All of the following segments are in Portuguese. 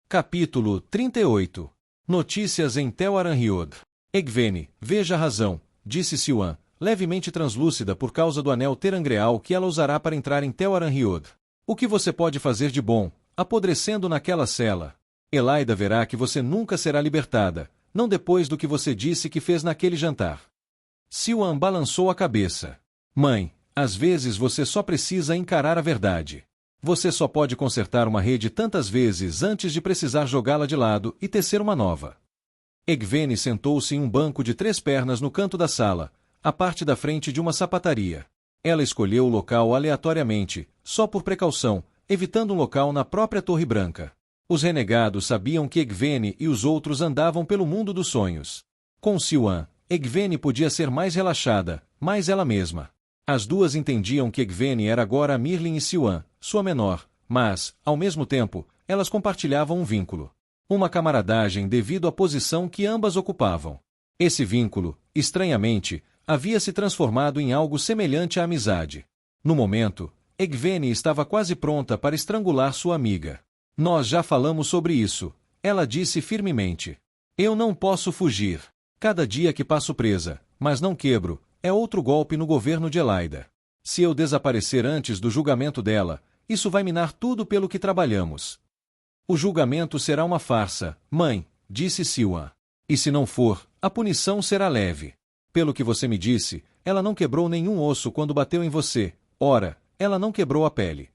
Capítulo 38. Notícias em Tel Aranriod. Egvene, veja a razão, disse Siwan, levemente translúcida por causa do anel terangreal que ela usará para entrar em Tel Aranriod. O que você pode fazer de bom, apodrecendo naquela cela? Elaida verá que você nunca será libertada, não depois do que você disse que fez naquele jantar. Siwan balançou a cabeça. Mãe, às vezes você só precisa encarar a verdade. Você só pode consertar uma rede tantas vezes antes de precisar jogá-la de lado e tecer uma nova. Egvene sentou-se em um banco de 3 pernas no canto da sala, à parte da frente de uma sapataria. Ela escolheu o local aleatoriamente, só por precaução, evitando um local na própria Torre Branca. Os renegados sabiam que Egvene e os outros andavam pelo mundo dos sonhos. Com Siwan, Egvene podia ser mais relaxada, mais ela mesma. As duas entendiam que Egvene era agora a Mirlin e Siwan, sua menor, mas, ao mesmo tempo, elas compartilhavam um vínculo. Uma camaradagem devido à posição que ambas ocupavam. Esse vínculo, estranhamente, havia se transformado em algo semelhante à amizade. No momento, Egvene estava quase pronta para estrangular sua amiga. Nós já falamos sobre isso, ela disse firmemente. Eu não posso fugir. Cada dia que passo presa, mas não quebro, é outro golpe no governo de Elaida. Se eu desaparecer antes do julgamento dela, isso vai minar tudo pelo que trabalhamos. O julgamento será uma farsa, mãe, disse Siwan. E se não for, a punição será leve. Pelo que você me disse, ela não quebrou nenhum osso quando bateu em você. Ora, ela não quebrou a pele.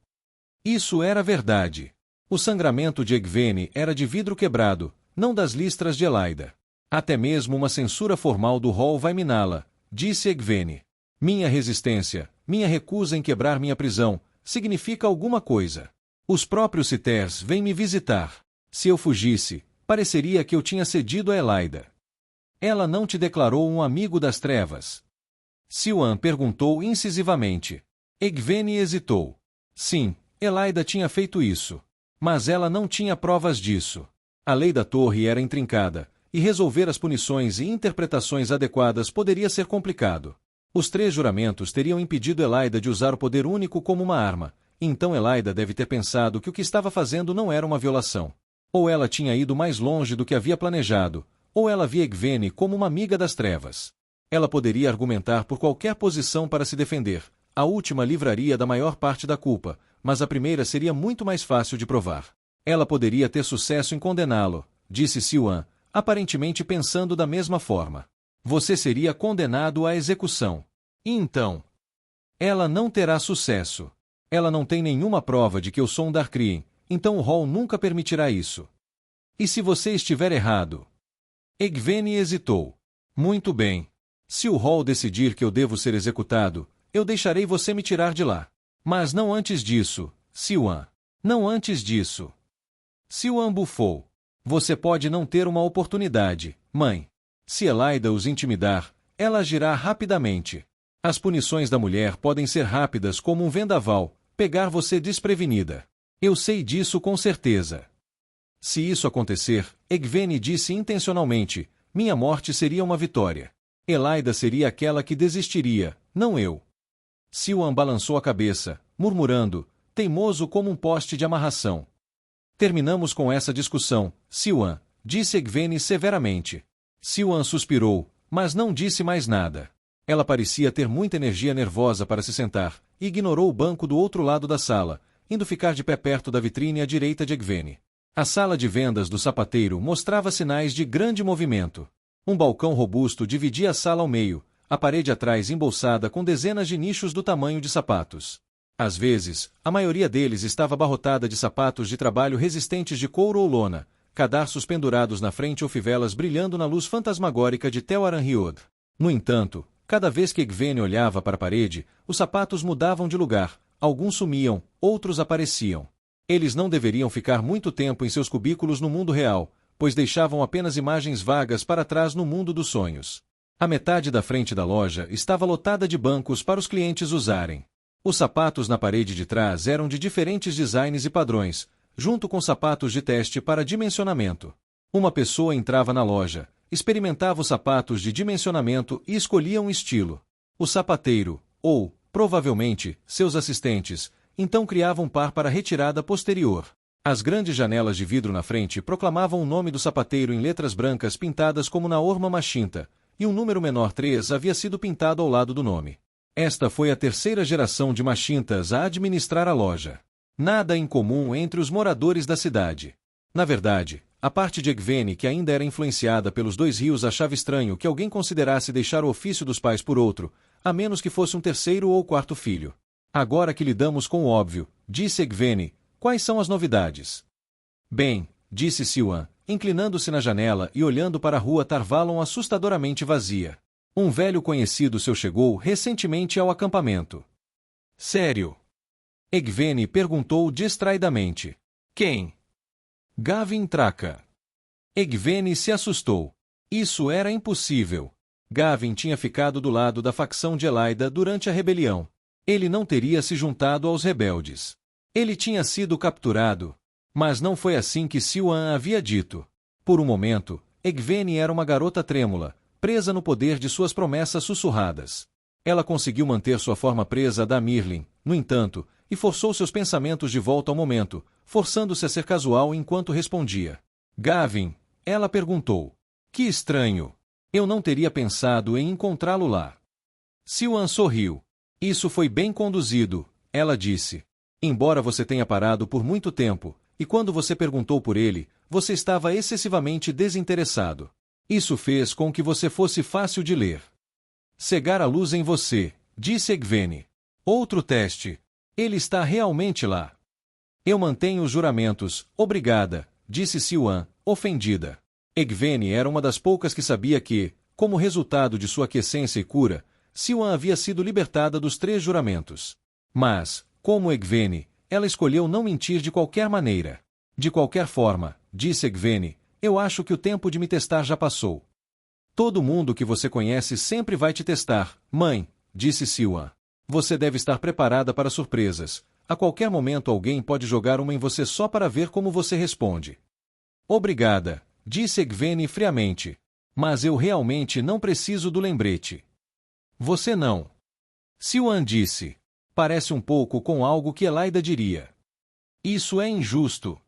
Isso era verdade. O sangramento de Egvene era de vidro quebrado, não das listras de Elaida. Até mesmo uma censura formal do rol vai miná-la, disse Egvene. Minha resistência, minha recusa em quebrar minha prisão, significa alguma coisa. Os próprios Citers vêm me visitar. Se eu fugisse, pareceria que eu tinha cedido a Elaida. Ela não te declarou um amigo das trevas? Siwan perguntou incisivamente. Egvene hesitou. Sim, Elaida tinha feito isso. Mas ela não tinha provas disso. A lei da torre era intrincada, e resolver as punições e interpretações adequadas poderia ser complicado. Os 3 juramentos teriam impedido Elaida de usar o poder único como uma arma, então Elaida deve ter pensado que o que estava fazendo não era uma violação. Ou ela tinha ido mais longe do que havia planejado, ou ela via Egvene como uma amiga das trevas. Ela poderia argumentar por qualquer posição para se defender. A última livraria da maior parte da culpa, mas a primeira seria muito mais fácil de provar. Ela poderia ter sucesso em condená-lo, disse Siwan, aparentemente pensando da mesma forma. Você seria condenado à execução. E então? Ela não terá sucesso. Ela não tem nenhuma prova de que eu sou um Darkreen, então o rol nunca permitirá isso. E se você estiver errado? Egvene hesitou. Muito bem. Se o rol decidir que eu devo ser executado, eu deixarei você me tirar de lá. Mas não antes disso, Siwan. Não antes disso. Siwan bufou. Você pode não ter uma oportunidade, mãe. Se Elaida os intimidar, ela agirá rapidamente. As punições da mulher podem ser rápidas como um vendaval, pegar você desprevenida. Eu sei disso com certeza. Se isso acontecer, Egvene disse intencionalmente, minha morte seria uma vitória. Elaida seria aquela que desistiria, não eu. Siwan balançou a cabeça, murmurando, teimoso como um poste de amarração. Terminamos com essa discussão, Siwan, disse Egvene severamente. Siwan suspirou, mas não disse mais nada. Ela parecia ter muita energia nervosa para se sentar, e ignorou o banco do outro lado da sala, indo ficar de pé perto da vitrine à direita de Egvene. A sala de vendas do sapateiro mostrava sinais de grande movimento. Um balcão robusto dividia a sala ao meio, a parede atrás embolsada com dezenas de nichos do tamanho de sapatos. Às vezes, a maioria deles estava abarrotada de sapatos de trabalho resistentes de couro ou lona, cadarços pendurados na frente ou fivelas brilhando na luz fantasmagórica de Tel Aranriod. No entanto, cada vez que Egvene olhava para a parede, os sapatos mudavam de lugar, alguns sumiam, outros apareciam. Eles não deveriam ficar muito tempo em seus cubículos no mundo real, pois deixavam apenas imagens vagas para trás no mundo dos sonhos. A metade da frente da loja estava lotada de bancos para os clientes usarem. Os sapatos na parede de trás eram de diferentes designs e padrões, junto com sapatos de teste para dimensionamento. Uma pessoa entrava na loja, experimentava os sapatos de dimensionamento e escolhia um estilo. O sapateiro, ou, provavelmente, seus assistentes, então criavam um par para retirada posterior. As grandes janelas de vidro na frente proclamavam o nome do sapateiro em letras brancas pintadas como na orma machinta, e um número menor 3 havia sido pintado ao lado do nome. Esta foi a terceira geração de machintas a administrar a loja. Nada incomum entre os moradores da cidade. Na verdade, a parte de Egvene que ainda era influenciada pelos 2 rios achava estranho que alguém considerasse deixar o ofício dos pais por outro, a menos que fosse um terceiro ou quarto filho. Agora que lidamos com o óbvio, disse Egvene, quais são as novidades? Bem, disse Siwan, inclinando-se na janela e olhando para a rua Tarvalon assustadoramente vazia. Um velho conhecido seu chegou recentemente ao acampamento. Sério? Egvene perguntou distraidamente. Quem? Gavin Traca. Egvene se assustou. Isso era impossível. Gavin tinha ficado do lado da facção de Elaida durante a rebelião. Ele não teria se juntado aos rebeldes. Ele tinha sido capturado. Mas não foi assim que Siwan havia dito. Por um momento, Egvene era uma garota trêmula, presa no poder de suas promessas sussurradas. Ela conseguiu manter sua forma presa da Mirlin, no entanto, e forçou seus pensamentos de volta ao momento, forçando-se a ser casual enquanto respondia. Gavin, ela perguntou. Que estranho. Eu não teria pensado em encontrá-lo lá. Siwan sorriu. Isso foi bem conduzido, ela disse. Embora você tenha parado por muito tempo, e quando você perguntou por ele, você estava excessivamente desinteressado. Isso fez com que você fosse fácil de ler. Cegar a luz em você, disse Egvene. Outro teste. Ele está realmente lá. Eu mantenho os juramentos, obrigada, disse Siwan, ofendida. Egvene era uma das poucas que sabia que, como resultado de sua aquiescência e cura, Siwan havia sido libertada dos 3 juramentos. Mas, como Egvene, ela escolheu não mentir de qualquer maneira. De qualquer forma, disse Egvene, eu acho que o tempo de me testar já passou. Todo mundo que você conhece sempre vai te testar, mãe, disse Siwan. Você deve estar preparada para surpresas. A qualquer momento alguém pode jogar uma em você só para ver como você responde. Obrigada, disse Egvene friamente. Mas eu realmente não preciso do lembrete. Você não. Siwan disse. Parece um pouco com algo que Elaida diria. Isso é injusto.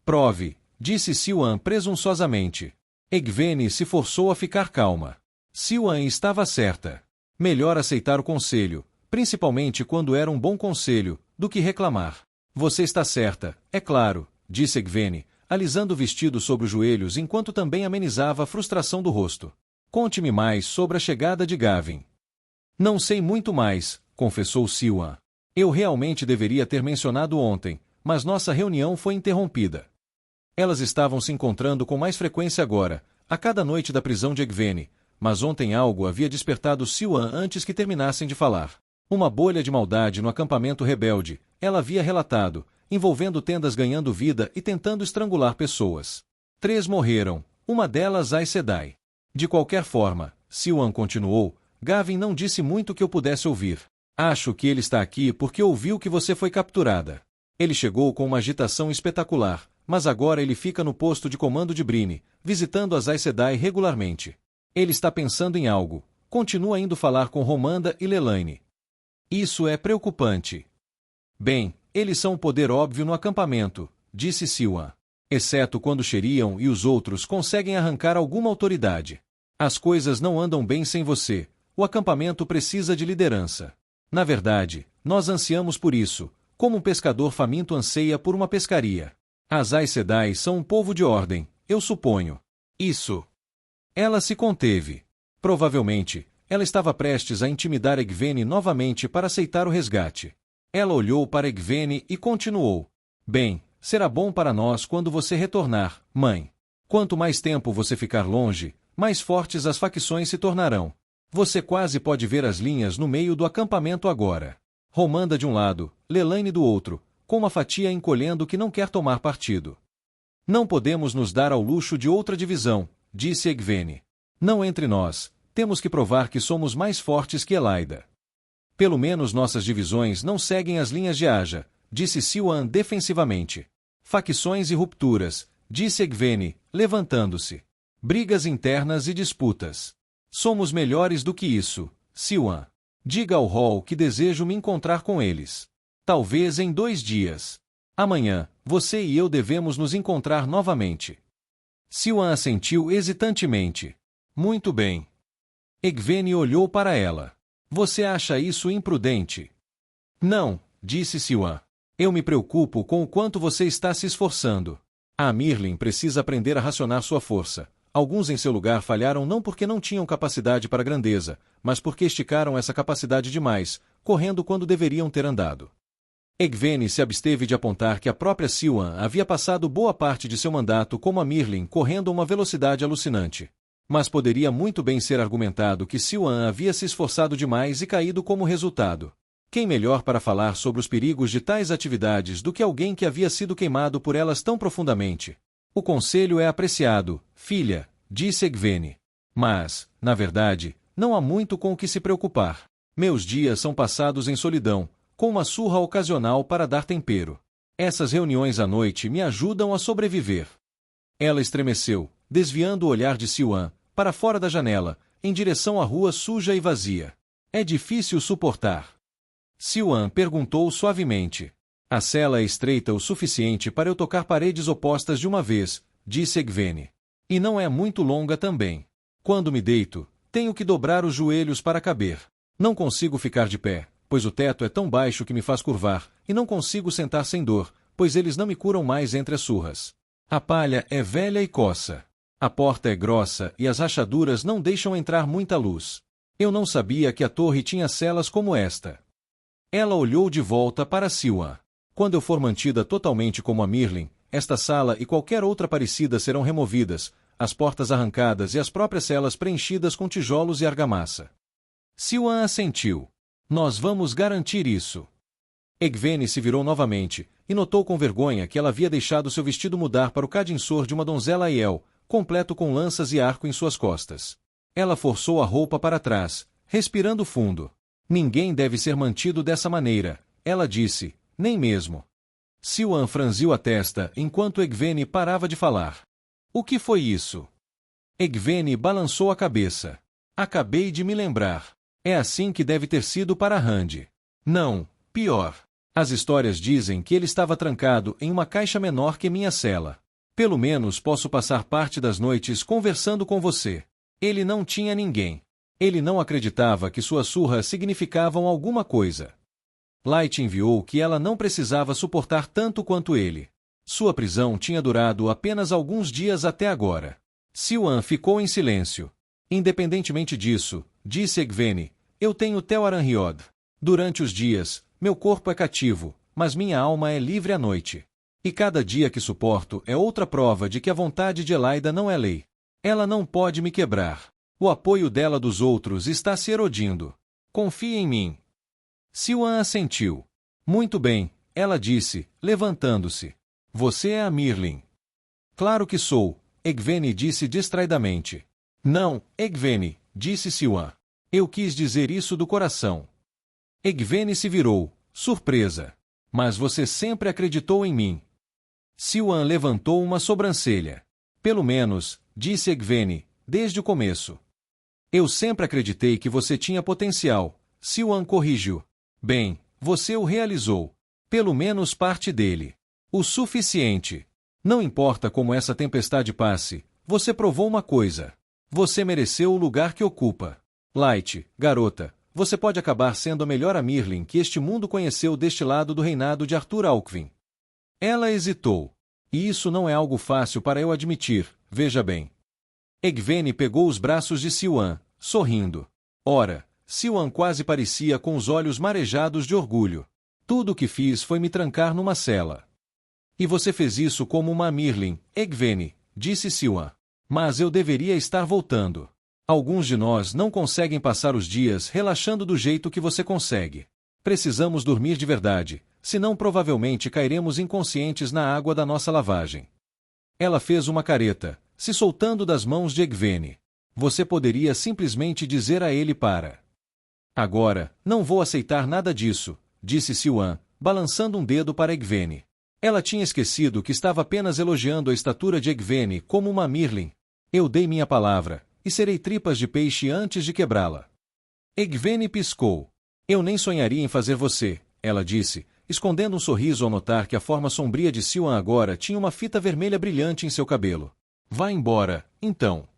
Prove, disse Siwan presunçosamente. Egvene se forçou a ficar calma. Siwan estava certa. Melhor aceitar o conselho, principalmente quando era um bom conselho, do que reclamar. Você está certa, é claro, disse Egvene, alisando o vestido sobre os joelhos enquanto também amenizava a frustração do rosto. Conte-me mais sobre a chegada de Gavin. Não sei muito mais, confessou Siwan. Eu realmente deveria ter mencionado ontem, mas nossa reunião foi interrompida. Elas estavam se encontrando com mais frequência agora, a cada noite da prisão de Egvene, mas ontem algo havia despertado Siwan antes que terminassem de falar. Uma bolha de maldade no acampamento rebelde, ela havia relatado, envolvendo tendas ganhando vida e tentando estrangular pessoas. 3 morreram, uma delas Aes Sedai. De qualquer forma, Siwan continuou, Gavin não disse muito que eu pudesse ouvir. Acho que ele está aqui porque ouviu que você foi capturada. Ele chegou com uma agitação espetacular, mas agora ele fica no posto de comando de Bryne, visitando as Aes Sedai regularmente. Ele está pensando em algo. Continua indo falar com Romanda e Lelaine. Isso é preocupante. Bem, eles são um poder óbvio no acampamento, disse Siwan. Exceto quando Sheriam e os outros conseguem arrancar alguma autoridade. As coisas não andam bem sem você. O acampamento precisa de liderança. Na verdade, nós ansiamos por isso, como um pescador faminto anseia por uma pescaria. As Aes Sedai são um povo de ordem, eu suponho. Isso. Ela se conteve. Provavelmente, ela estava prestes a intimidar Egvene novamente para aceitar o resgate. Ela olhou para Egvene e continuou. Bem, será bom para nós quando você retornar, mãe. Quanto mais tempo você ficar longe, mais fortes as facções se tornarão. Você quase pode ver as linhas no meio do acampamento agora. Romanda de um lado, Lelaine do outro, com uma fatia encolhendo que não quer tomar partido. Não podemos nos dar ao luxo de outra divisão, disse Egvene. Não entre nós, temos que provar que somos mais fortes que Elaida. Pelo menos nossas divisões não seguem as linhas de Aja, disse Siwan defensivamente. Facções e rupturas, disse Egvene, levantando-se. Brigas internas e disputas. Somos melhores do que isso, Siwan. Diga ao Hall que desejo me encontrar com eles. Talvez em 2 dias. Amanhã, você e eu devemos nos encontrar novamente. Siwan assentiu hesitantemente. Muito bem. Egvene olhou para ela. Você acha isso imprudente? Não, disse Siwan. Eu me preocupo com o quanto você está se esforçando. A Mirlin precisa aprender a racionar sua força. Alguns em seu lugar falharam não porque não tinham capacidade para grandeza, mas porque esticaram essa capacidade demais, correndo quando deveriam ter andado. Egvene se absteve de apontar que a própria Siwan havia passado boa parte de seu mandato como a Mirlin correndo a uma velocidade alucinante. Mas poderia muito bem ser argumentado que Siwan havia se esforçado demais e caído como resultado. Quem melhor para falar sobre os perigos de tais atividades do que alguém que havia sido queimado por elas tão profundamente? O conselho é apreciado, filha, disse Egvene. Mas, na verdade, não há muito com o que se preocupar. Meus dias são passados em solidão, com uma surra ocasional para dar tempero. Essas reuniões à noite me ajudam a sobreviver. Ela estremeceu, desviando o olhar de Siwan, para fora da janela, em direção à rua suja e vazia. É difícil suportar. Siwan perguntou suavemente. A cela é estreita o suficiente para eu tocar paredes opostas de uma vez, disse Egvene. E não é muito longa também. Quando me deito, tenho que dobrar os joelhos para caber. Não consigo ficar de pé, pois o teto é tão baixo que me faz curvar, e não consigo sentar sem dor, pois eles não me curam mais entre as surras. A palha é velha e coça. A porta é grossa e as rachaduras não deixam entrar muita luz. Eu não sabia que a torre tinha celas como esta. Ela olhou de volta para Siwan. Quando eu for mantida totalmente como a Mirlin, esta sala e qualquer outra parecida serão removidas, as portas arrancadas e as próprias celas preenchidas com tijolos e argamassa. Siwan assentiu. Nós vamos garantir isso. Egvene se virou novamente, e notou com vergonha que ela havia deixado seu vestido mudar para o cadinsor de uma donzela Aiel, completo com lanças e arco em suas costas. Ela forçou a roupa para trás, respirando fundo. Ninguém deve ser mantido dessa maneira, ela disse, nem mesmo. Siwan franziu a testa enquanto Egvene parava de falar. O que foi isso? Egvene balançou a cabeça. Acabei de me lembrar. É assim que deve ter sido para Rand. Não, pior. As histórias dizem que ele estava trancado em uma caixa menor que minha cela. Pelo menos posso passar parte das noites conversando com você. Ele não tinha ninguém. Ele não acreditava que suas surras significavam alguma coisa. Light enviou que ela não precisava suportar tanto quanto ele. Sua prisão tinha durado apenas alguns dias até agora. Siwan ficou em silêncio. Independentemente disso, disse Egvene, eu tenho Tel'aran'rhiod. Durante os dias, meu corpo é cativo, mas minha alma é livre à noite. E cada dia que suporto é outra prova de que a vontade de Elaida não é lei. Ela não pode me quebrar. O apoio dela dos outros está se erodindo. Confie em mim. Siwan assentiu. Muito bem, ela disse, levantando-se. Você é a Mirlin. Claro que sou, Egvene disse distraidamente. Não, Egvene, disse Siwan. Eu quis dizer isso do coração. Egvene se virou, surpresa. Mas você sempre acreditou em mim. Siwan levantou uma sobrancelha. Pelo menos, disse Egvene, desde o começo. Eu sempre acreditei que você tinha potencial, Siwan corrigiu. Bem, você o realizou. Pelo menos parte dele. O suficiente. Não importa como essa tempestade passe, você provou uma coisa. Você mereceu o lugar que ocupa. Light, garota, você pode acabar sendo a melhor Mirlin que este mundo conheceu deste lado do reinado de Arthur Alckvin. Ela hesitou. E isso não é algo fácil para eu admitir, veja bem. Egvene pegou os braços de Siwan, sorrindo. Ora, Siwan quase parecia com os olhos marejados de orgulho. Tudo o que fiz foi me trancar numa cela. E você fez isso como uma Mirlin, Egvene, disse Siwan. Mas eu deveria estar voltando. Alguns de nós não conseguem passar os dias relaxando do jeito que você consegue. Precisamos dormir de verdade, senão provavelmente cairemos inconscientes na água da nossa lavagem. Ela fez uma careta, se soltando das mãos de Egvene. Você poderia simplesmente dizer a ele para. Agora, não vou aceitar nada disso, disse Siwan, balançando um dedo para Egvene. Ela tinha esquecido que estava apenas elogiando a estatura de Egvene como uma Mirlin. Eu dei minha palavra, e serei tripas de peixe antes de quebrá-la. Egvene piscou. Eu nem sonharia em fazer você, ela disse, escondendo um sorriso ao notar que a forma sombria de Siwan agora tinha uma fita vermelha brilhante em seu cabelo. Vá embora, então.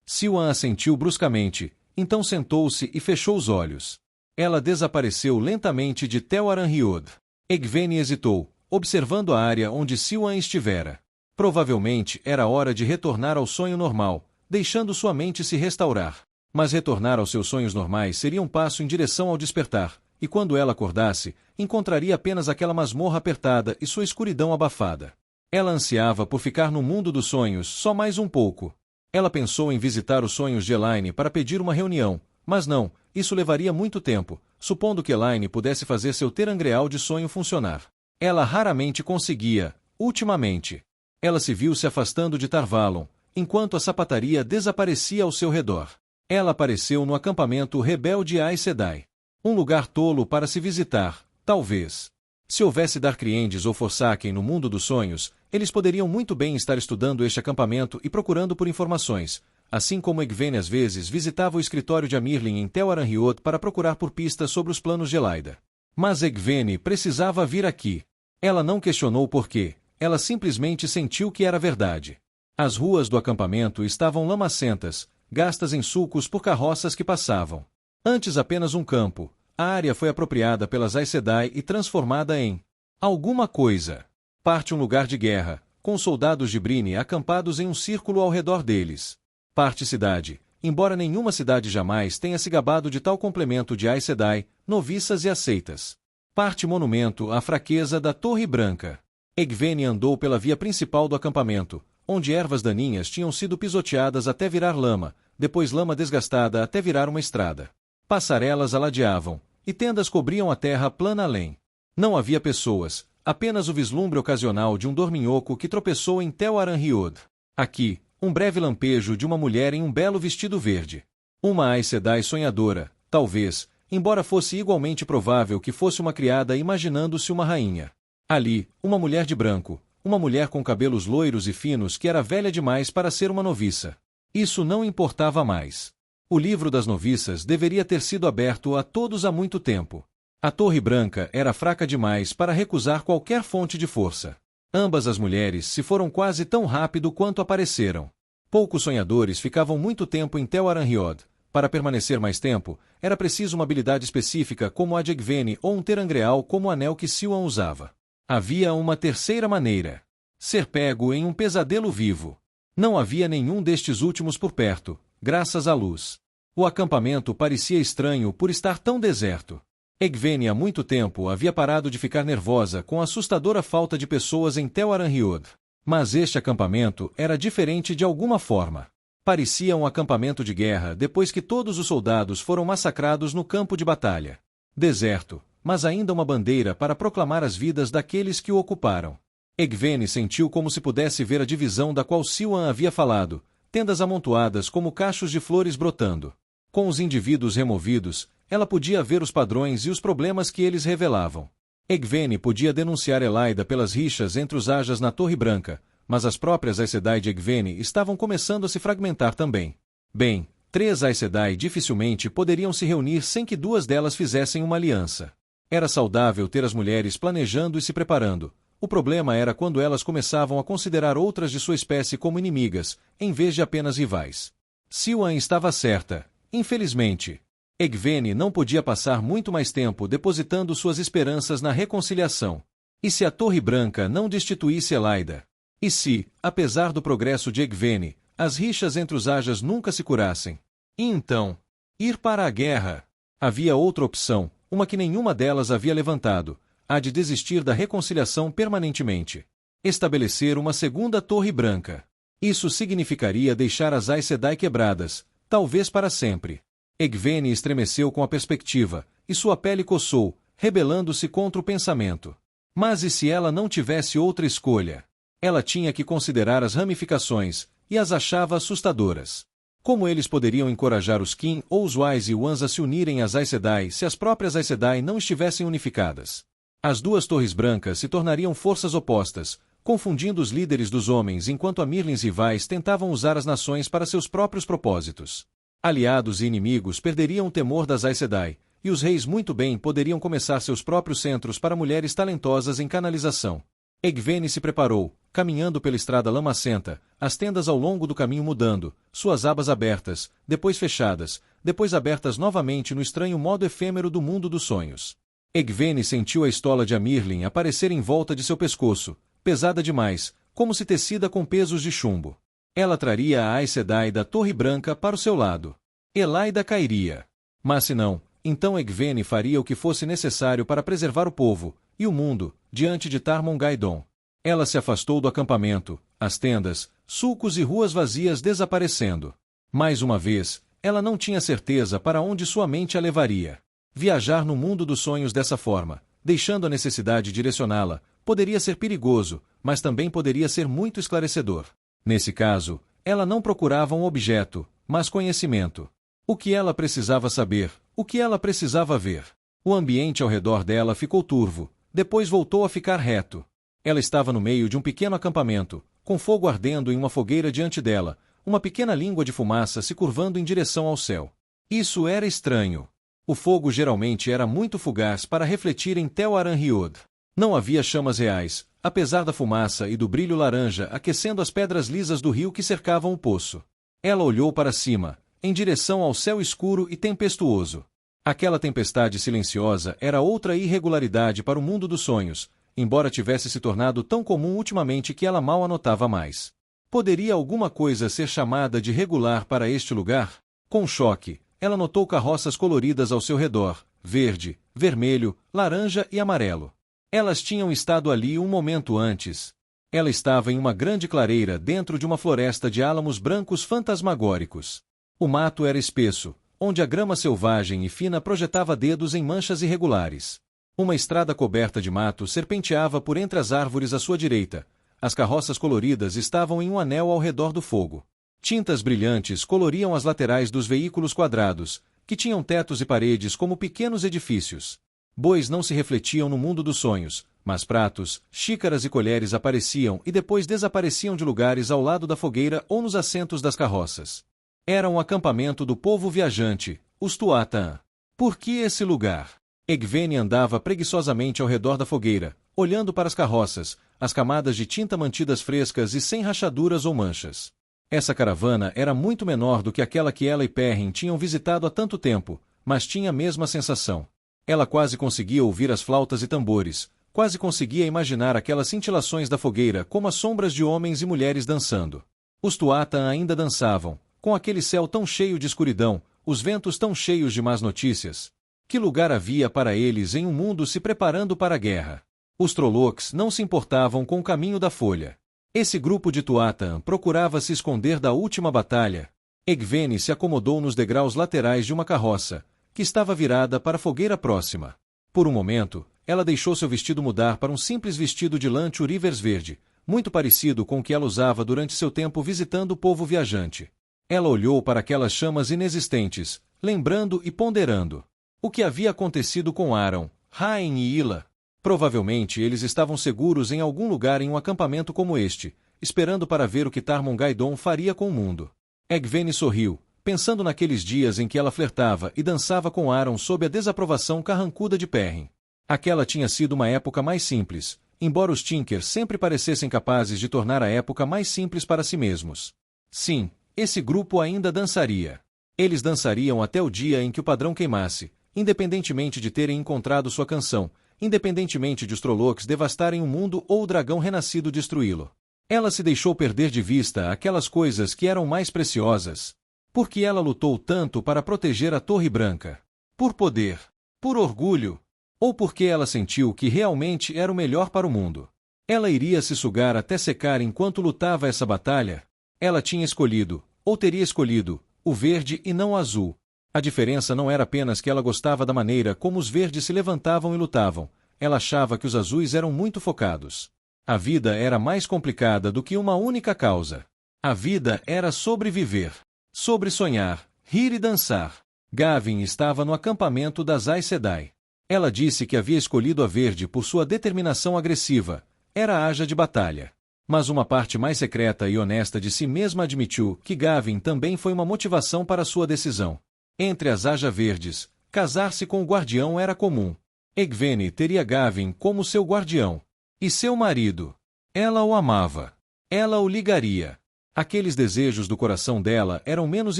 Siwan assentiu bruscamente, então sentou-se e fechou os olhos. Ela desapareceu lentamente de Tel Aranriod. Egwene hesitou, observando a área onde Siwan estivera. Provavelmente era hora de retornar ao sonho normal, deixando sua mente se restaurar. Mas retornar aos seus sonhos normais seria um passo em direção ao despertar, e quando ela acordasse, encontraria apenas aquela masmorra apertada e sua escuridão abafada. Ela ansiava por ficar no mundo dos sonhos só mais um pouco. Ela pensou em visitar os sonhos de Elaine para pedir uma reunião, mas não, isso levaria muito tempo, supondo que Elaine pudesse fazer seu terangreal de sonho funcionar. Ela raramente conseguia, ultimamente. Ela se viu se afastando de Tarvalon, enquanto a sapataria desaparecia ao seu redor. Ela apareceu no acampamento rebelde Aes Sedai. Um lugar tolo para se visitar, talvez. Se houvesse Darkriendes ou Forsaken no mundo dos sonhos, eles poderiam muito bem estar estudando este acampamento e procurando por informações, assim como Egwene às vezes visitava o escritório de Amirlin em Tel Aranriod para procurar por pistas sobre os planos de Elaida. Mas Egwene precisava vir aqui. Ela não questionou por quê, ela simplesmente sentiu que era verdade. As ruas do acampamento estavam lamacentas, gastas em sulcos por carroças que passavam. Antes apenas um campo, a área foi apropriada pelas Aes Sedai e transformada em alguma coisa. Parte um lugar de guerra, com soldados de Bryne acampados em um círculo ao redor deles. Parte cidade, embora nenhuma cidade jamais tenha se gabado de tal complemento de Aes Sedai, noviças e aceitas. Parte monumento à fraqueza da Torre Branca. Egwene andou pela via principal do acampamento, onde ervas daninhas tinham sido pisoteadas até virar lama, depois lama desgastada até virar uma estrada. Passarelas aladeavam, e tendas cobriam a terra plana além. Não havia pessoas, apenas o vislumbre ocasional de um dorminhoco que tropeçou em Tel Aranriod. Aqui, um breve lampejo de uma mulher em um belo vestido verde. Uma Aes Sedai sonhadora, talvez, embora fosse igualmente provável que fosse uma criada imaginando-se uma rainha. Ali, uma mulher de branco, uma mulher com cabelos loiros e finos que era velha demais para ser uma noviça. Isso não importava mais. O livro das noviças deveria ter sido aberto a todos há muito tempo. A Torre Branca era fraca demais para recusar qualquer fonte de força. Ambas as mulheres se foram quase tão rápido quanto apareceram. Poucos sonhadores ficavam muito tempo em Tel Aranriod. Para permanecer mais tempo, era preciso uma habilidade específica como a de Egwene ou um terangreal como o anel que Siwan usava. Havia uma terceira maneira. Ser pego em um pesadelo vivo. Não havia nenhum destes últimos por perto, graças à luz. O acampamento parecia estranho por estar tão deserto. Egwene há muito tempo havia parado de ficar nervosa com a assustadora falta de pessoas em Tel Aranriod. Mas este acampamento era diferente de alguma forma. Parecia um acampamento de guerra depois que todos os soldados foram massacrados no campo de batalha. Deserto, mas ainda uma bandeira para proclamar as vidas daqueles que o ocuparam. Egwene sentiu como se pudesse ver a divisão da qual Siwan havia falado, tendas amontoadas como cachos de flores brotando. Com os indivíduos removidos, ela podia ver os padrões e os problemas que eles revelavam. Egwene podia denunciar Elaida pelas rixas entre os Ajas na Torre Branca, mas as próprias Aes Sedai de Egwene estavam começando a se fragmentar também. Bem, 3 Aes Sedai dificilmente poderiam se reunir sem que 2 delas fizessem uma aliança. Era saudável ter as mulheres planejando e se preparando. O problema era quando elas começavam a considerar outras de sua espécie como inimigas, em vez de apenas rivais. Siwan estava certa, infelizmente. Egwene não podia passar muito mais tempo depositando suas esperanças na reconciliação. E se a Torre Branca não destituísse Elaida? E se, apesar do progresso de Egwene, as rixas entre os Ajas nunca se curassem? E então? Ir para a guerra? Havia outra opção, uma que nenhuma delas havia levantado, a de desistir da reconciliação permanentemente. Estabelecer uma segunda Torre Branca. Isso significaria deixar as Aes Sedai quebradas, talvez para sempre. Egwene estremeceu com a perspectiva, e sua pele coçou, rebelando-se contra o pensamento. Mas e se ela não tivesse outra escolha? Ela tinha que considerar as ramificações, e as achava assustadoras. Como eles poderiam encorajar os Kin ou os Wise e Ones a se unirem às Aes Sedai se as próprias Aes Sedai não estivessem unificadas? As 2 Torres Brancas se tornariam forças opostas, confundindo os líderes dos homens enquanto Amirlins rivais tentavam usar as nações para seus próprios propósitos. Aliados e inimigos perderiam o temor das Aes Sedai, e os reis muito bem poderiam começar seus próprios centros para mulheres talentosas em canalização. Egwene se preparou, caminhando pela estrada lamacenta, as tendas ao longo do caminho mudando, suas abas abertas, depois fechadas, depois abertas novamente no estranho modo efêmero do mundo dos sonhos. Egwene sentiu a estola de Amirlin aparecer em volta de seu pescoço, pesada demais, como se tecida com pesos de chumbo. Ela traria a Aes Sedai da Torre Branca para o seu lado. Elaida cairia. Mas se não, então Egwene faria o que fosse necessário para preservar o povo, e o mundo, diante de Tarmon-Gai'Don. Ela se afastou do acampamento, as tendas, sulcos e ruas vazias desaparecendo. Mais uma vez, ela não tinha certeza para onde sua mente a levaria. Viajar no mundo dos sonhos dessa forma, deixando a necessidade direcioná-la, poderia ser perigoso, mas também poderia ser muito esclarecedor. Nesse caso, ela não procurava um objeto, mas conhecimento. O que ela precisava saber, o que ela precisava ver. O ambiente ao redor dela ficou turvo, depois voltou a ficar reto. Ela estava no meio de um pequeno acampamento, com fogo ardendo em uma fogueira diante dela, uma pequena língua de fumaça se curvando em direção ao céu. Isso era estranho. O fogo geralmente era muito fugaz para refletir em Tel Aranriod. Não havia chamas reais, apesar da fumaça e do brilho laranja aquecendo as pedras lisas do rio que cercavam o poço. Ela olhou para cima, em direção ao céu escuro e tempestuoso. Aquela tempestade silenciosa era outra irregularidade para o mundo dos sonhos, embora tivesse se tornado tão comum ultimamente que ela mal a notava mais. Poderia alguma coisa ser chamada de regular para este lugar? Com choque, ela notou carroças coloridas ao seu redor, verde, vermelho, laranja e amarelo. Elas tinham estado ali um momento antes. Ela estava em uma grande clareira dentro de uma floresta de álamos brancos fantasmagóricos. O mato era espesso, onde a grama selvagem e fina projetava dedos em manchas irregulares. Uma estrada coberta de mato serpenteava por entre as árvores à sua direita. As carroças coloridas estavam em um anel ao redor do fogo. Tintas brilhantes coloriam as laterais dos veículos quadrados, que tinham tetos e paredes como pequenos edifícios. Bois não se refletiam no mundo dos sonhos, mas pratos, xícaras e colheres apareciam e depois desapareciam de lugares ao lado da fogueira ou nos assentos das carroças. Era um acampamento do povo viajante, os Tuatha. Por que esse lugar? Egwene andava preguiçosamente ao redor da fogueira, olhando para as carroças, as camadas de tinta mantidas frescas e sem rachaduras ou manchas. Essa caravana era muito menor do que aquela que ela e Perrin tinham visitado há tanto tempo, mas tinha a mesma sensação. Ela quase conseguia ouvir as flautas e tambores, quase conseguia imaginar aquelas cintilações da fogueira como as sombras de homens e mulheres dançando. Os Tuatha ainda dançavam, com aquele céu tão cheio de escuridão, os ventos tão cheios de más notícias. Que lugar havia para eles em um mundo se preparando para a guerra? Os Trollocs não se importavam com o caminho da folha. Esse grupo de Tuatha procurava se esconder da última batalha. Egwene se acomodou nos degraus laterais de uma carroça, que estava virada para a fogueira próxima. Por um momento, ela deixou seu vestido mudar para um simples vestido de lã Rivers verde, muito parecido com o que ela usava durante seu tempo visitando o povo viajante. Ela olhou para aquelas chamas inexistentes, lembrando e ponderando. O que havia acontecido com Aram, Rain e Ila? Provavelmente eles estavam seguros em algum lugar em um acampamento como este, esperando para ver o que Tarmon-Gai'Don faria com o mundo. Egwene sorriu, pensando naqueles dias em que ela flertava e dançava com Aram sob a desaprovação carrancuda de Perrin. Aquela tinha sido uma época mais simples, embora os Tinkers sempre parecessem capazes de tornar a época mais simples para si mesmos. Sim, esse grupo ainda dançaria. Eles dançariam até o dia em que o padrão queimasse, independentemente de terem encontrado sua canção, independentemente de os Trollocs devastarem o mundo ou o dragão renascido destruí-lo. Ela se deixou perder de vista aquelas coisas que eram mais preciosas. Por que ela lutou tanto para proteger a Torre Branca? Por poder? Por orgulho? Ou porque ela sentiu que realmente era o melhor para o mundo? Ela iria se sugar até secar enquanto lutava essa batalha? Ela tinha escolhido, ou teria escolhido, o verde e não o azul. A diferença não era apenas que ela gostava da maneira como os verdes se levantavam e lutavam, ela achava que os azuis eram muito focados. A vida era mais complicada do que uma única causa. A vida era sobreviver, sobre sonhar, rir e dançar. Gavin estava no acampamento das Aes Sedai. Ela disse que havia escolhido a verde por sua determinação agressiva, era a Aja de batalha. Mas uma parte mais secreta e honesta de si mesma admitiu que Gavin também foi uma motivação para sua decisão. Entre as Aja verdes, Casar-se com o guardião era comum. Egwene teria Gavin como seu guardião. E seu marido? Ela o amava. Ela o ligaria. Aqueles desejos do coração dela eram menos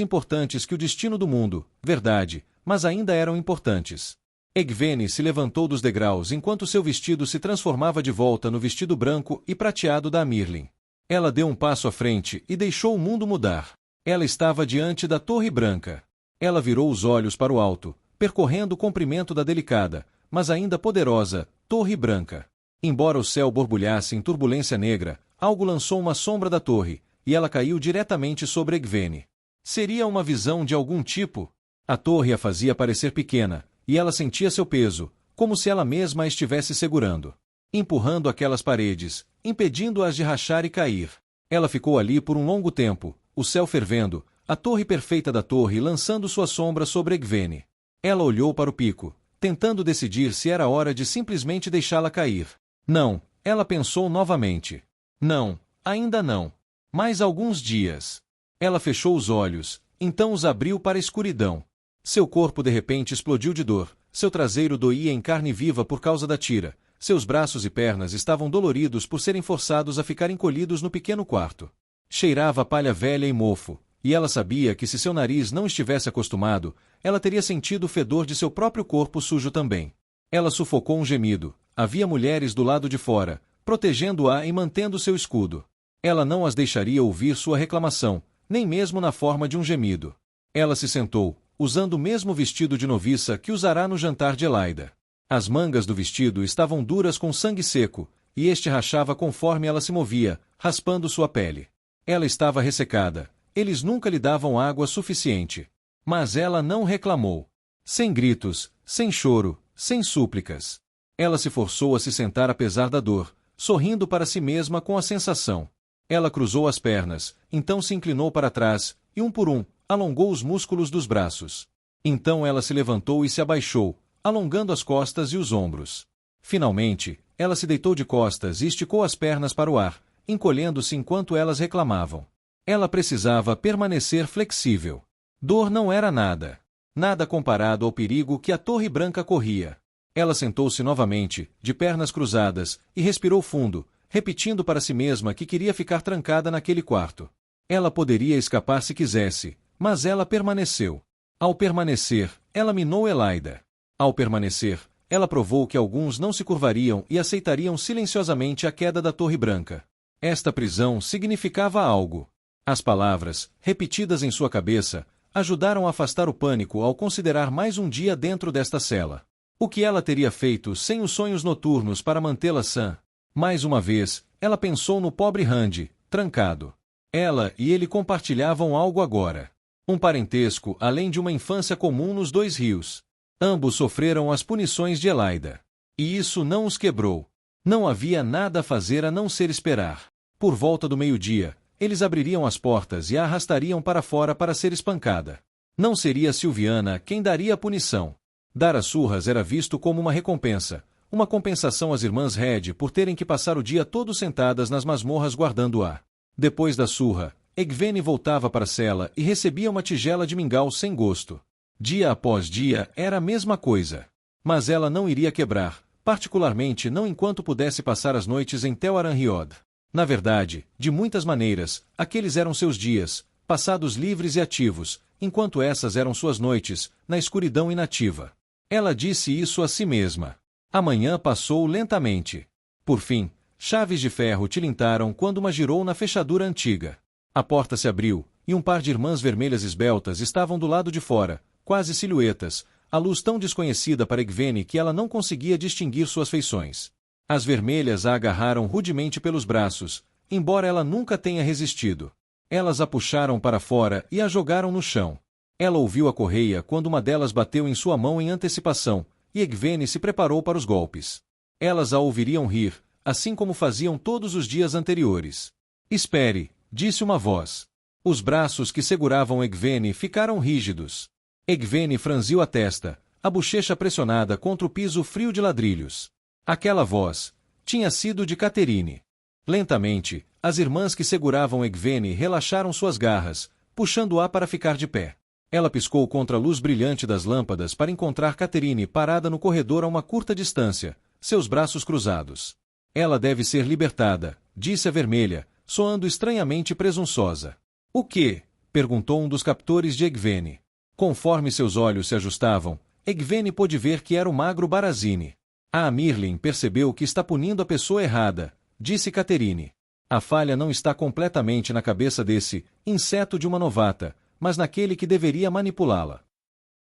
importantes que o destino do mundo, verdade, mas ainda eram importantes. Egwene se levantou dos degraus enquanto seu vestido se transformava de volta no vestido branco e prateado da Amirlin. Ela deu um passo à frente e deixou o mundo mudar. Ela estava diante da Torre Branca. Ela virou os olhos para o alto, percorrendo o comprimento da delicada, mas ainda poderosa, Torre Branca. Embora o céu borbulhasse em turbulência negra, algo lançou uma sombra da torre, e ela caiu diretamente sobre Egwene. Seria uma visão de algum tipo? A torre a fazia parecer pequena, e ela sentia seu peso, como se ela mesma a estivesse segurando. Empurrando aquelas paredes, impedindo-as de rachar e cair. Ela ficou ali por um longo tempo, o céu fervendo, a torre perfeita da torre lançando sua sombra sobre Egwene. Ela olhou para o pico, tentando decidir se era hora de simplesmente deixá-la cair. Não, ela pensou novamente. Não, ainda não. Mais alguns dias. Ela fechou os olhos, então os abriu para a escuridão. Seu corpo de repente explodiu de dor, seu traseiro doía em carne viva por causa da tira, seus braços e pernas estavam doloridos por serem forçados a ficar encolhidos no pequeno quarto. Cheirava a palha velha e mofo, e ela sabia que se seu nariz não estivesse acostumado, ela teria sentido o fedor de seu próprio corpo sujo também. Ela sufocou um gemido. Havia mulheres do lado de fora, protegendo-a e mantendo seu escudo. Ela não as deixaria ouvir sua reclamação, nem mesmo na forma de um gemido. Ela se sentou, usando o mesmo vestido de noviça que usará no jantar de Elaida. As mangas do vestido estavam duras com sangue seco, e este rachava conforme ela se movia, raspando sua pele. Ela estava ressecada. Eles nunca lhe davam água suficiente. Mas ela não reclamou. Sem gritos, sem choro, sem súplicas. Ela se forçou a se sentar apesar da dor, sorrindo para si mesma com a sensação. Ela cruzou as pernas, então se inclinou para trás, e um por um, alongou os músculos dos braços. Então ela se levantou e se abaixou, alongando as costas e os ombros. Finalmente, ela se deitou de costas e esticou as pernas para o ar, encolhendo-se enquanto elas reclamavam. Ela precisava permanecer flexível. Dor não era nada. Nada comparado ao perigo que a Torre Branca corria. Ela sentou-se novamente, de pernas cruzadas, e respirou fundo, repetindo para si mesma que queria ficar trancada naquele quarto. Ela poderia escapar se quisesse, mas ela permaneceu. Ao permanecer, ela minou Elaida. Ao permanecer, ela provou que alguns não se curvariam e aceitariam silenciosamente a queda da Torre Branca. Esta prisão significava algo. As palavras, repetidas em sua cabeça, ajudaram a afastar o pânico ao considerar mais um dia dentro desta cela. O que ela teria feito sem os sonhos noturnos para mantê-la sã? Mais uma vez, ela pensou no pobre Randy, trancado. Ela e ele compartilhavam algo agora. Um parentesco além de uma infância comum nos dois rios. Ambos sofreram as punições de Elaida. E isso não os quebrou. Não havia nada a fazer a não ser esperar. Por volta do meio-dia, eles abririam as portas e a arrastariam para fora para ser espancada. Não seria Silviana quem daria a punição. Dar as surras era visto como uma recompensa, uma compensação às irmãs Red por terem que passar o dia todo sentadas nas masmorras guardando-a. Depois da surra, Egwene voltava para a cela e recebia uma tigela de mingau sem gosto. Dia após dia era a mesma coisa. Mas ela não iria quebrar, particularmente não enquanto pudesse passar as noites em Tel Aranriod. Na verdade, de muitas maneiras, aqueles eram seus dias, passados livres e ativos, enquanto essas eram suas noites, na escuridão inativa. Ela disse isso a si mesma. A manhã passou lentamente. Por fim, chaves de ferro tilintaram quando uma girou na fechadura antiga. A porta se abriu, e um par de irmãs vermelhas esbeltas estavam do lado de fora, quase silhuetas, a luz tão desconhecida para Egwene que ela não conseguia distinguir suas feições. As vermelhas a agarraram rudemente pelos braços, embora ela nunca tenha resistido. Elas a puxaram para fora e a jogaram no chão. Ela ouviu a correia quando uma delas bateu em sua mão em antecipação, e Egwene se preparou para os golpes. Elas a ouviriam rir, assim como faziam todos os dias anteriores. Espere, disse uma voz. Os braços que seguravam Egwene ficaram rígidos. Egwene franziu a testa, a bochecha pressionada contra o piso frio de ladrilhos. Aquela voz tinha sido de Catherine. Lentamente, as irmãs que seguravam Egwene relaxaram suas garras, puxando-a para ficar de pé. Ela piscou contra a luz brilhante das lâmpadas para encontrar Catherine parada no corredor a uma curta distância, seus braços cruzados. Ela deve ser libertada, disse a vermelha, soando estranhamente presunçosa. O quê? Perguntou um dos captores de Egwene. Conforme seus olhos se ajustavam, Egwene pôde ver que era o magro Barazini. A Mirlin percebeu que está punindo a pessoa errada, disse Catherine. A falha não está completamente na cabeça desse inseto de uma novata, mas naquele que deveria manipulá-la.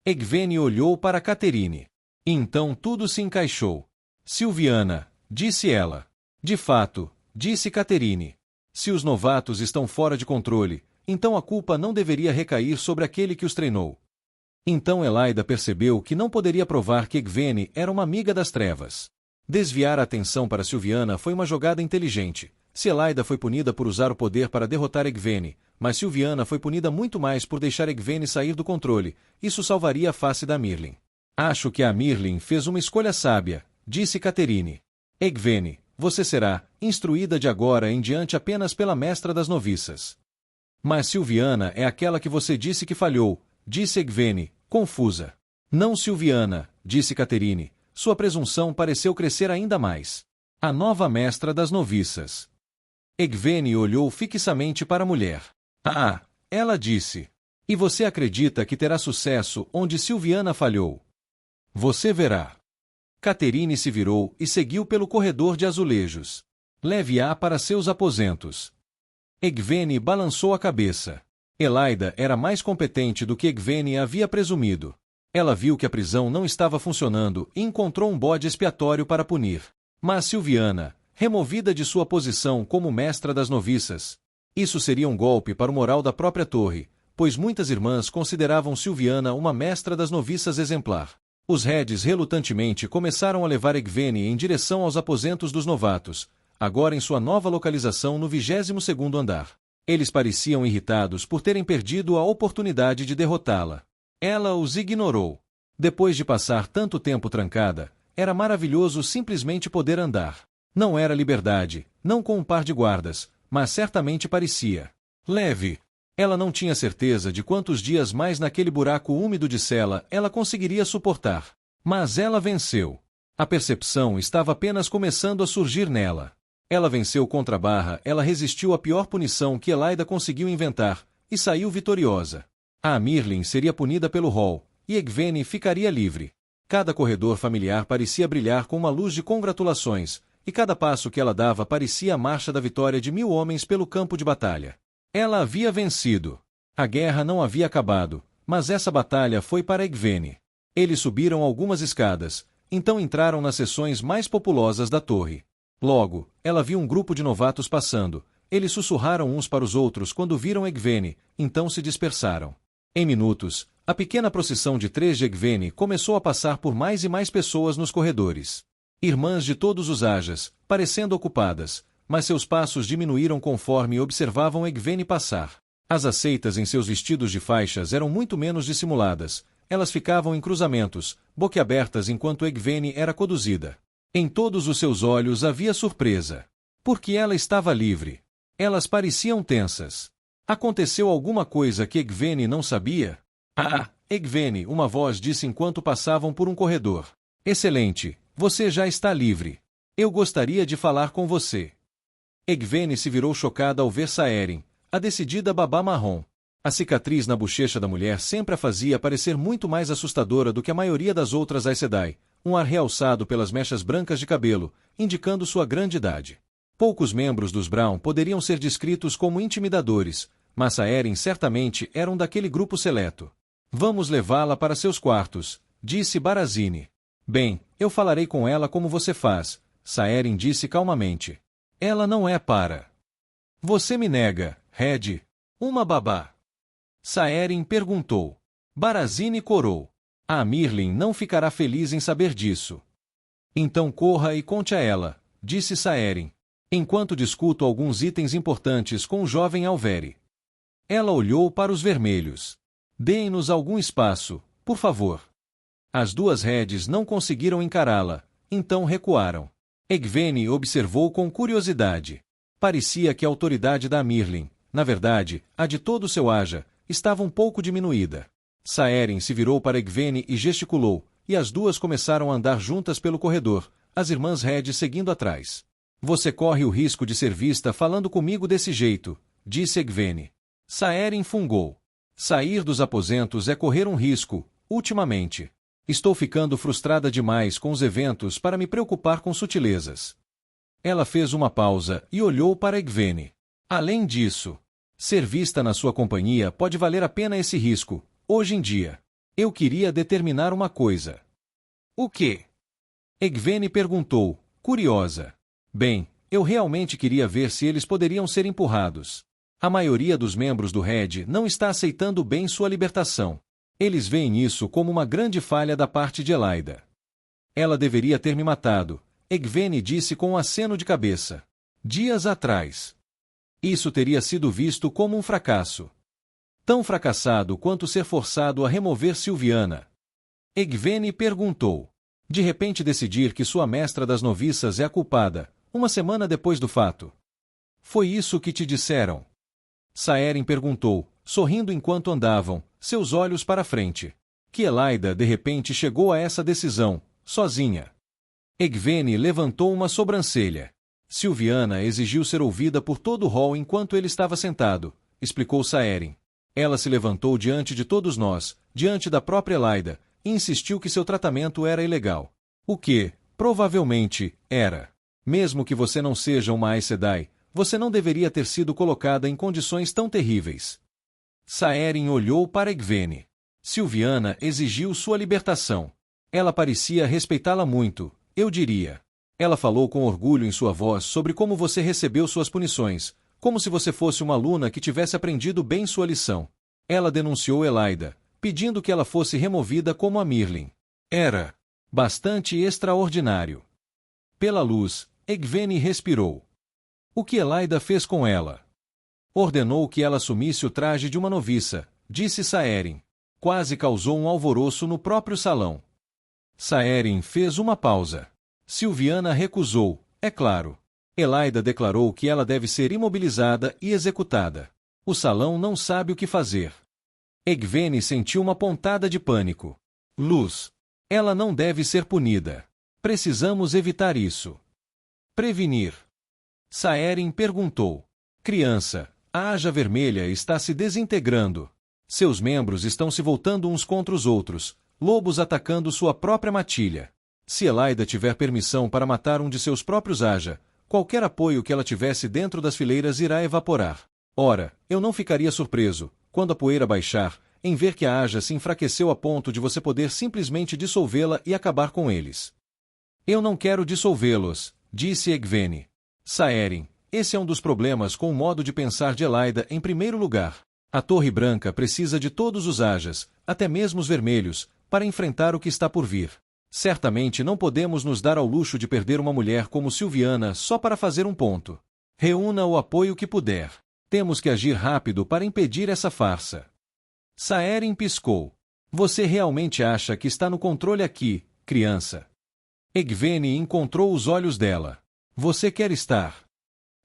Egwene olhou para Catherine. Então tudo se encaixou. Silviana, disse ela. De fato, disse Catherine. Se os novatos estão fora de controle, então a culpa não deveria recair sobre aquele que os treinou. Então Elaida percebeu que não poderia provar que Egwene era uma amiga das trevas. Desviar a atenção para Silviana foi uma jogada inteligente. Se Elaida foi punida por usar o poder para derrotar Egwene, mas Silviana foi punida muito mais por deixar Egwene sair do controle, isso salvaria a face da Mirlin. Acho que a Mirlin fez uma escolha sábia, disse Catherine. Egwene, você será instruída de agora em diante apenas pela mestra das noviças. Mas Silviana é aquela que você disse que falhou, disse Egwene, confusa. Não Silviana, disse Catherine, sua presunção pareceu crescer ainda mais. A nova mestra das noviças. Egwene olhou fixamente para a mulher. Ah, ela disse. E você acredita que terá sucesso onde Silviana falhou? Você verá. Catherine se virou e seguiu pelo corredor de azulejos. Leve-a para seus aposentos. Egwene balançou a cabeça. Elaida era mais competente do que Egwene havia presumido. Ela viu que a prisão não estava funcionando e encontrou um bode expiatório para punir. Mas Silviana, removida de sua posição como mestra das noviças, isso seria um golpe para o moral da própria torre, pois muitas irmãs consideravam Silviana uma mestra das noviças exemplar. Os Reds relutantemente começaram a levar Egwene em direção aos aposentos dos novatos, agora em sua nova localização no 22º andar. Eles pareciam irritados por terem perdido a oportunidade de derrotá-la. Ela os ignorou. Depois de passar tanto tempo trancada, era maravilhoso simplesmente poder andar. Não era liberdade, não com um par de guardas, mas certamente parecia leve. Ela não tinha certeza de quantos dias mais naquele buraco úmido de cela ela conseguiria suportar. Mas ela venceu. A percepção estava apenas começando a surgir nela. Ela venceu contra a barra, ela resistiu à pior punição que Elaida conseguiu inventar, e saiu vitoriosa. A Mirlin seria punida pelo rol, e Egwene ficaria livre. Cada corredor familiar parecia brilhar com uma luz de congratulações, e cada passo que ela dava parecia a marcha da vitória de 1000 homens pelo campo de batalha. Ela havia vencido. A guerra não havia acabado, mas essa batalha foi para Egwene. Eles subiram algumas escadas, então entraram nas seções mais populosas da torre. Logo, ela viu um grupo de novatos passando. Eles sussurraram uns para os outros quando viram Egwene, então se dispersaram. Em minutos, a pequena procissão de 3 de Egwene começou a passar por mais e mais pessoas nos corredores. Irmãs de todos os ajas, parecendo ocupadas, mas seus passos diminuíram conforme observavam Egwene passar. As aceitas em seus vestidos de faixas eram muito menos dissimuladas. Elas ficavam em cruzamentos, boquiabertas enquanto Egwene era conduzida. Em todos os seus olhos havia surpresa. Porque ela estava livre. Elas pareciam tensas. Aconteceu alguma coisa que Egwene não sabia? Ah, Egwene, uma voz disse enquanto passavam por um corredor. Excelente, você já está livre. Eu gostaria de falar com você. Egwene se virou chocada ao ver Saerin, a decidida babá marrom. A cicatriz na bochecha da mulher sempre a fazia parecer muito mais assustadora do que a maioria das outras Aes Sedai, um ar realçado pelas mechas brancas de cabelo, indicando sua grande idade. Poucos membros dos Brown poderiam ser descritos como intimidadores, mas Saerin certamente era um daquele grupo seleto. Vamos levá-la para seus quartos, disse Barazini. Bem, eu falarei com ela como você faz, Saerin disse calmamente. Ela não é para. Você me nega, Red. Uma babá. Saerin perguntou. Barazini corou. A Mirlin não ficará feliz em saber disso. Então corra e conte a ela, disse Saerin, enquanto discuto alguns itens importantes com o jovem Alveri. Ela olhou para os vermelhos. Deem-nos algum espaço, por favor. As duas Reds não conseguiram encará-la, então recuaram. Egwene observou com curiosidade. Parecia que a autoridade da Mirlin, na verdade, a de todo seu aja, estava um pouco diminuída. Saerin se virou para Egvene e gesticulou, e as duas começaram a andar juntas pelo corredor, as irmãs Red seguindo atrás. Você corre o risco de ser vista falando comigo desse jeito, disse Egvene. Saerin fungou. Sair dos aposentos é correr um risco, ultimamente. Estou ficando frustrada demais com os eventos para me preocupar com sutilezas. Ela fez uma pausa e olhou para Egvene. Além disso, ser vista na sua companhia pode valer a pena esse risco, hoje em dia. Eu queria determinar uma coisa. O quê? Egvene perguntou, curiosa. Bem, eu realmente queria ver se eles poderiam ser empurrados. A maioria dos membros do Red não está aceitando bem sua libertação. Eles veem isso como uma grande falha da parte de Elaida. Ela deveria ter me matado, Egvene disse com um aceno de cabeça. Dias atrás. Isso teria sido visto como um fracasso. Tão fracassado quanto ser forçado a remover Silviana. Egvene perguntou. De repente decidir que sua mestra das noviças é a culpada, uma semana depois do fato. Foi isso que te disseram? Saerin perguntou, sorrindo enquanto andavam, seus olhos para frente. Que Elaida de repente chegou a essa decisão, sozinha. Egvene levantou uma sobrancelha. Silviana exigiu ser ouvida por todo o hall enquanto ele estava sentado, explicou Saerin. Ela se levantou diante de todos nós, diante da própria Elaida, e insistiu que seu tratamento era ilegal. O que, provavelmente, era. Mesmo que você não seja uma Aes Sedai, você não deveria ter sido colocada em condições tão terríveis. Saerin olhou para Egvene. Silviana exigiu sua libertação. Ela parecia respeitá-la muito, eu diria. Ela falou com orgulho em sua voz sobre como você recebeu suas punições, como se você fosse uma aluna que tivesse aprendido bem sua lição. Ela denunciou Elaida, pedindo que ela fosse removida como a Mirlin. Era bastante extraordinário. Pela luz, Egvene respirou. O que Elaida fez com ela? Ordenou que ela assumisse o traje de uma noviça, disse Saerin. Quase causou um alvoroço no próprio salão. Saerin fez uma pausa. Silviana recusou, é claro. Elaida declarou que ela deve ser imobilizada e executada. O salão não sabe o que fazer. Egvene sentiu uma pontada de pânico. Luz. Ela não deve ser punida. Precisamos evitar isso. Prevenir. Saerin perguntou. Criança, a Aja Vermelha está se desintegrando. Seus membros estão se voltando uns contra os outros, lobos atacando sua própria matilha. Se Elaida tiver permissão para matar um de seus próprios Aja, qualquer apoio que ela tivesse dentro das fileiras irá evaporar. Ora, eu não ficaria surpreso, quando a poeira baixar, em ver que a Aja se enfraqueceu a ponto de você poder simplesmente dissolvê-la e acabar com eles. Eu não quero dissolvê-los, disse Egvene. Saerin, esse é um dos problemas com o modo de pensar de Elaida em primeiro lugar. A Torre Branca precisa de todos os Ajas, até mesmo os vermelhos, para enfrentar o que está por vir. Certamente não podemos nos dar ao luxo de perder uma mulher como Silviana só para fazer um ponto. Reúna o apoio que puder. Temos que agir rápido para impedir essa farsa. Saerin piscou. Você realmente acha que está no controle aqui, criança? Egvene encontrou os olhos dela. Você quer estar?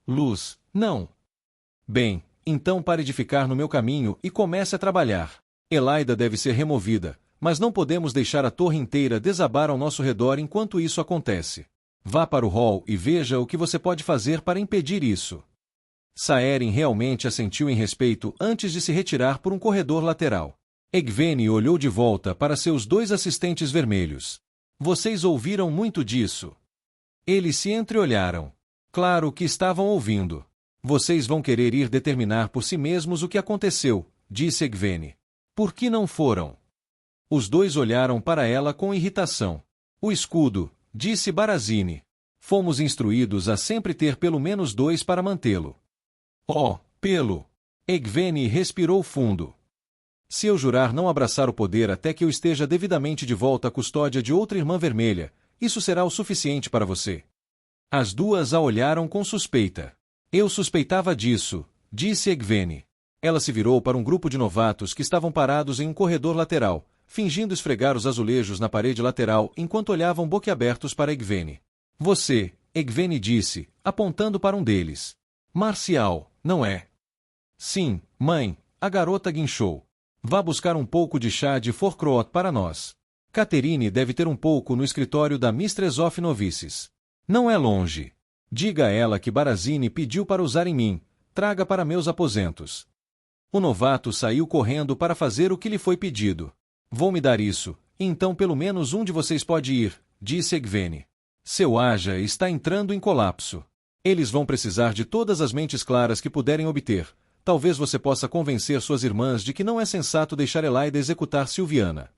Luz, não. Bem, então pare de ficar no meu caminho e comece a trabalhar. Elaida deve ser removida, mas não podemos deixar a torre inteira desabar ao nosso redor enquanto isso acontece. Vá para o hall e veja o que você pode fazer para impedir isso. Saerin realmente assentiu em respeito antes de se retirar por um corredor lateral. Egvene olhou de volta para seus dois assistentes vermelhos. Vocês ouviram muito disso. Eles se entreolharam. Claro que estavam ouvindo. Vocês vão querer ir determinar por si mesmos o que aconteceu, disse Egvene. Por que não foram? Os dois olharam para ela com irritação. O escudo, disse Barazini. Fomos instruídos a sempre ter pelo menos 2 para mantê-lo. Oh, pelo! Egvene respirou fundo. Se eu jurar não abraçar o poder até que eu esteja devidamente de volta à custódia de outra irmã vermelha, isso será o suficiente para você. As duas a olharam com suspeita. Eu suspeitava disso, disse Egvene. Ela se virou para um grupo de novatos que estavam parados em um corredor lateral, fingindo esfregar os azulejos na parede lateral enquanto olhavam boquiabertos para Egvene. Você, Egvene disse, apontando para um deles. Marcial, não é? Sim, mãe, a garota guinchou. Vá buscar um pouco de chá de Forcroat para nós. Catherine deve ter um pouco no escritório da Mistress of Novices. Não é longe. Diga a ela que Barazini pediu para usar em mim. Traga para meus aposentos. O novato saiu correndo para fazer o que lhe foi pedido. Vou me dar isso, então pelo menos um de vocês pode ir, disse Egwene. Seu Aja está entrando em colapso. Eles vão precisar de todas as mentes claras que puderem obter. Talvez você possa convencer suas irmãs de que não é sensato deixar Elaida executar Silviana.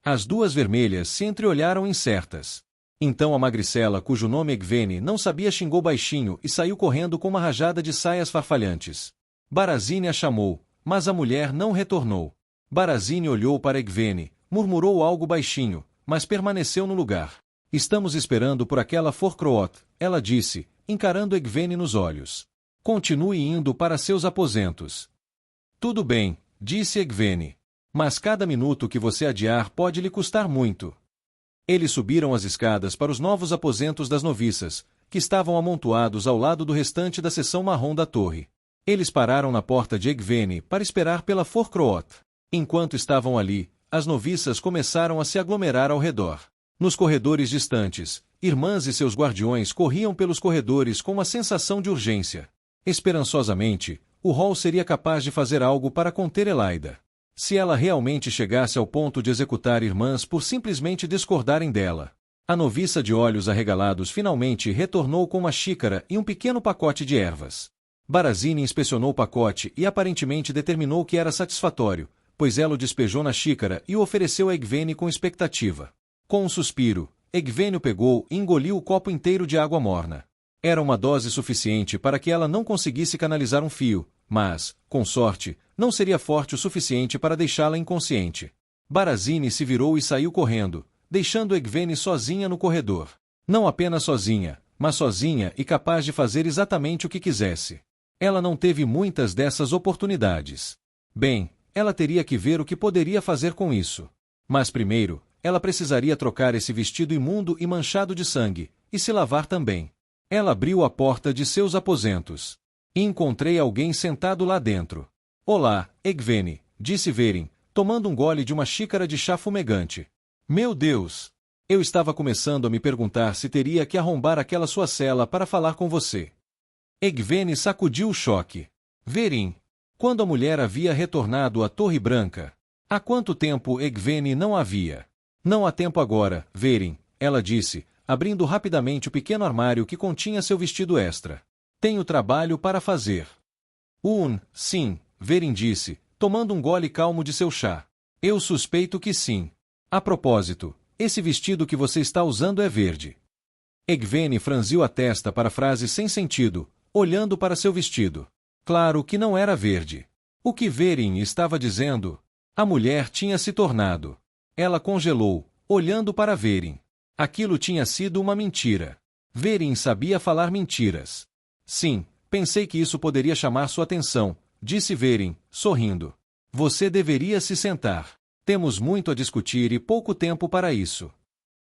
As duas vermelhas se entreolharam incertas. Então a magricela, cujo nome Egwene não sabia, xingou baixinho e saiu correndo com uma rajada de saias farfalhantes. Barazini a chamou, mas a mulher não retornou. Barazini olhou para Egwene, murmurou algo baixinho, mas permaneceu no lugar. Estamos esperando por aquela Forcroat, ela disse, encarando Egwene nos olhos. Continue indo para seus aposentos. Tudo bem, disse Egwene. Mas cada minuto que você adiar pode lhe custar muito. Eles subiram as escadas para os novos aposentos das noviças, que estavam amontoados ao lado do restante da seção marrom da torre. Eles pararam na porta de Egwene para esperar pela Forcroat. Enquanto estavam ali, as noviças começaram a se aglomerar ao redor. Nos corredores distantes, irmãs e seus guardiões corriam pelos corredores com uma sensação de urgência. Esperançosamente, o Hall seria capaz de fazer algo para conter Elaida. Se ela realmente chegasse ao ponto de executar irmãs por simplesmente discordarem dela. A noviça de olhos arregalados finalmente retornou com uma xícara e um pequeno pacote de ervas. Barazini inspecionou o pacote e aparentemente determinou que era satisfatório, pois ela o despejou na xícara e o ofereceu a Egwene com expectativa. Com um suspiro, Egwene o pegou e engoliu o copo inteiro de água morna. Era uma dose suficiente para que ela não conseguisse canalizar um fio, mas, com sorte, não seria forte o suficiente para deixá-la inconsciente. Barazini se virou e saiu correndo, deixando Egwene sozinha no corredor. Não apenas sozinha, mas sozinha e capaz de fazer exatamente o que quisesse. Ela não teve muitas dessas oportunidades. Bem, ela teria que ver o que poderia fazer com isso. Mas primeiro, ela precisaria trocar esse vestido imundo e manchado de sangue, e se lavar também. Ela abriu a porta de seus aposentos. E encontrei alguém sentado lá dentro. Olá, Egwene, disse Verin, tomando um gole de uma xícara de chá fumegante. Meu Deus! Eu estava começando a me perguntar se teria que arrombar aquela sua cela para falar com você. Egwene sacudiu o choque. Verin. Quando a mulher havia retornado à Torre Branca? Há quanto tempo Egwene não havia? Não há tempo agora, Verin, ela disse, abrindo rapidamente o pequeno armário que continha seu vestido extra. Tenho trabalho para fazer. Sim, Verin disse, tomando um gole calmo de seu chá. Eu suspeito que sim. A propósito, esse vestido que você está usando é verde. Egwene franziu a testa para a frase sem sentido, olhando para seu vestido. Claro que não era verde. O que Verin estava dizendo? A mulher tinha se tornado. Ela congelou, olhando para Verin. Aquilo tinha sido uma mentira. Verin sabia falar mentiras. Sim, pensei que isso poderia chamar sua atenção, disse Verin, sorrindo. Você deveria se sentar. Temos muito a discutir e pouco tempo para isso.